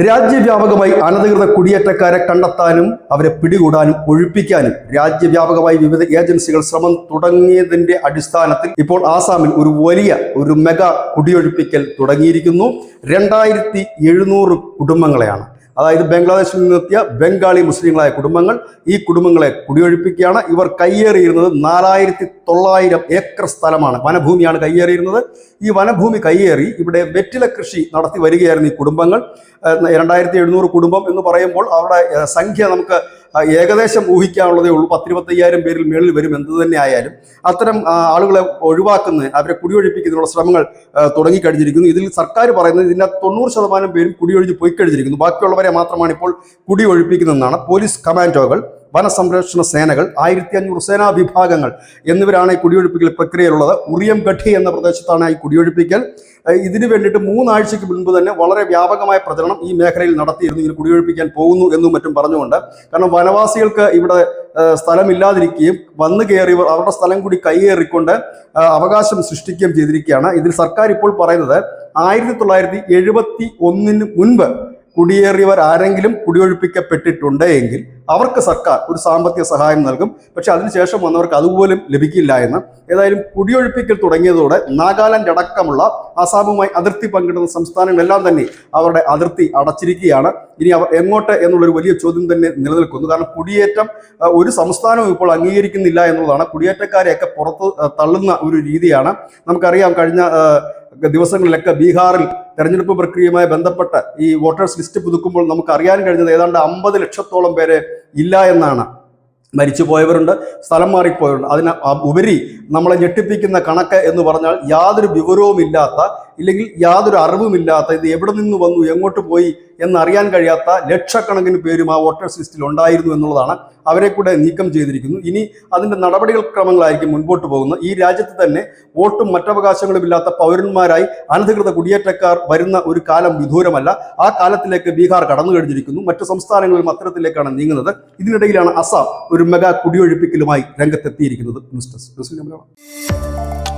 രാജ്യവ്യാപകമായി അനധികൃത കുടിയേറ്റക്കാരെ കണ്ടെത്താനും അവരെ പിടികൂടാനും ഒഴിപ്പിക്കാനും രാജ്യവ്യാപകമായി വിവിധ ഏജൻസികൾ ശ്രമം തുടങ്ങിയതിന്റെ അടിസ്ഥാനത്തിൽ ഇപ്പോൾ ആസാമിൽ ഒരു മെഗാ കുടിയൊഴിപ്പിക്കൽ തുടങ്ങിയിരിക്കുന്നു. 2700 കുടുംബങ്ങളെയാണ്, അതായത് ബംഗ്ലാദേശിൽ നിന്നെത്തിയ ബംഗാളി മുസ്ലിങ്ങളായ കുടുംബങ്ങൾ, ഈ കുടുംബങ്ങളെ കുടിയൊഴിപ്പിക്കുകയാണ്. ഇവർ കയ്യേറിയിരുന്നത് 4900 ഏക്കർ സ്ഥലമാണ്, വനഭൂമിയാണ് കയ്യേറിയിരുന്നത്. ഈ വനഭൂമി കയ്യേറി ഇവിടെ വെറ്റില കൃഷി നടത്തി വരികയായിരുന്നു ഈ കുടുംബങ്ങൾ. 2700 കുടുംബം എന്ന് പറയുമ്പോൾ അവിടെ സംഖ്യ നമുക്ക് ഏകദേശം ഊഹിക്കാനുള്ളതേ ഉള്ളൂ. 10-25,000 പേരിൽ മേളിൽ വരും. എന്ത് തന്നെ ആയാലും അത്തരം ആളുകളെ ഒഴിവാക്കുന്ന, അവരെ കുടിയൊഴിപ്പിക്കുന്നതിനുള്ള ശ്രമങ്ങൾ തുടങ്ങിക്കഴിഞ്ഞിരിക്കുന്നു. ഇതിൽ സർക്കാർ പറയുന്നത് ഇതിൻ്റെ 90% പേരും കുടിയൊഴിഞ്ഞ് പോയി കഴിഞ്ഞിരിക്കുന്നു. ബാക്കിയുള്ളവരെ മാത്രമാണ് ഇപ്പോൾ കുടിയൊഴിപ്പിക്കുന്നതെന്നാണ്. പോലീസ് കമാൻഡോകൾ, വനസംരക്ഷണ സേനകൾ, 1500 സേനാ വിഭാഗങ്ങൾ എന്നിവരാണ് ഈ കുടിയൊഴിപ്പിക്കൽ പ്രക്രിയയിലുള്ളത്. ഉറിയം ഗഡി എന്ന പ്രദേശത്താണ് ഈ കുടിയൊഴിപ്പിക്കൽ. ഇതിനു വേണ്ടിയിട്ട് 3 ആഴ്ചയ്ക്ക് മുൻപ് തന്നെ വളരെ വ്യാപകമായ പ്രചരണം ഈ മേഖലയിൽ നടത്തിയിരുന്നു. ഇങ്ങനെ കുടിയൊഴിപ്പിക്കാൻ പോകുന്നു എന്നും മറ്റും പറഞ്ഞുകൊണ്ട്. കാരണം വനവാസികൾക്ക് ഇവിടെ സ്ഥലമില്ലാതിരിക്കുകയും വന്നു കയറിയവർ അവരുടെ സ്ഥലം കൂടി കൈയേറിക്കൊണ്ട് അവകാശം സൃഷ്ടിക്കുകയും ചെയ്തിരിക്കുകയാണ്. ഇതിൽ സർക്കാർ ഇപ്പോൾ പറയുന്നത് 1971 മുൻപ് കുടിയേറിയവർ ആരെങ്കിലും കുടിയൊഴിപ്പിക്കപ്പെട്ടിട്ടുണ്ട് എങ്കിൽ അവർക്ക് സർക്കാർ ഒരു സാമ്പത്തിക സഹായം നൽകും. പക്ഷെ അതിനുശേഷം വന്നവർക്ക് അതുപോലും ലഭിക്കില്ല എന്ന്. ഏതായാലും കുടിയൊഴിപ്പിക്കൽ തുടങ്ങിയതോടെ നാഗാലാൻഡ് അടക്കമുള്ള ആസാമുമായി അതിർത്തി പങ്കിടുന്ന സംസ്ഥാനങ്ങളെല്ലാം തന്നെ അവരുടെ അതിർത്തി അടച്ചിരിക്കുകയാണ്. ഇനി അവർ എങ്ങോട്ട് എന്നുള്ളൊരു വലിയ ചോദ്യം തന്നെ നിലനിൽക്കുന്നു. കാരണം കുടിയേറ്റം ഒരു സംസ്ഥാനവും ഇപ്പോൾ അംഗീകരിക്കുന്നില്ല എന്നുള്ളതാണ്. കുടിയേറ്റക്കാരെയൊക്കെ പുറത്ത് തള്ളുന്ന ഒരു രീതിയാണ്. നമുക്കറിയാം, കഴിഞ്ഞ ദിവസങ്ങളിലൊക്കെ ബീഹാറിൽ തെരഞ്ഞെടുപ്പ് പ്രക്രിയയുമായി ബന്ധപ്പെട്ട് ഈ വോട്ടേഴ്സ് ലിസ്റ്റ് പുതുക്കുമ്പോൾ നമുക്ക് അറിയാൻ കഴിഞ്ഞത് ഏതാണ്ട് 50 ലക്ഷത്തോളം പേരെ ഇല്ല എന്നാണ്. മരിച്ചുപോയവരുണ്ട്, സ്ഥലം മാറിപ്പോയവരുണ്ട്. അതിന് ഉപരി നമ്മളെ ഞെട്ടിപ്പിക്കുന്ന കണക്ക് എന്ന് പറഞ്ഞാൽ യാതൊരു വിവരവുമില്ലാത്ത, ഇല്ലെങ്കിൽ യാതൊരു അറിവുമില്ലാത്ത, ഇത് എവിടെ നിന്ന് വന്നു എങ്ങോട്ട് പോയി എന്നറിയാൻ കഴിയാത്ത ലക്ഷക്കണക്കിന് പേരും ആ വോട്ടേഴ്സ് ലിസ്റ്റിൽ ഉണ്ടായിരുന്നു എന്നുള്ളതാണ്. അവരെ കൂടെ നീക്കം ചെയ്തിരിക്കുന്നു. ഇനി അതിൻ്റെ നടപടികൾ ക്രമങ്ങളായിരിക്കും മുൻപോട്ട് പോകുന്നത്. ഈ രാജ്യത്ത് തന്നെ വോട്ടും മറ്റവകാശങ്ങളും ഇല്ലാത്ത പൗരന്മാരായി അനധികൃത കുടിയേറ്റക്കാർ വരുന്ന ഒരു കാലം വിദൂരമല്ല. ആ കാലത്തിലേക്ക് ബീഹാർ കടന്നു കഴിഞ്ഞിരിക്കുന്നു. മറ്റു സംസ്ഥാനങ്ങളിലും അത്തരത്തിലേക്കാണ് നീങ്ങുന്നത്. ഇതിനിടയിലാണ് അസം ഒരു മെഗാ കുടിയൊഴിപ്പിക്കലുമായി രംഗത്തെത്തിയിരിക്കുന്നത്. News desk.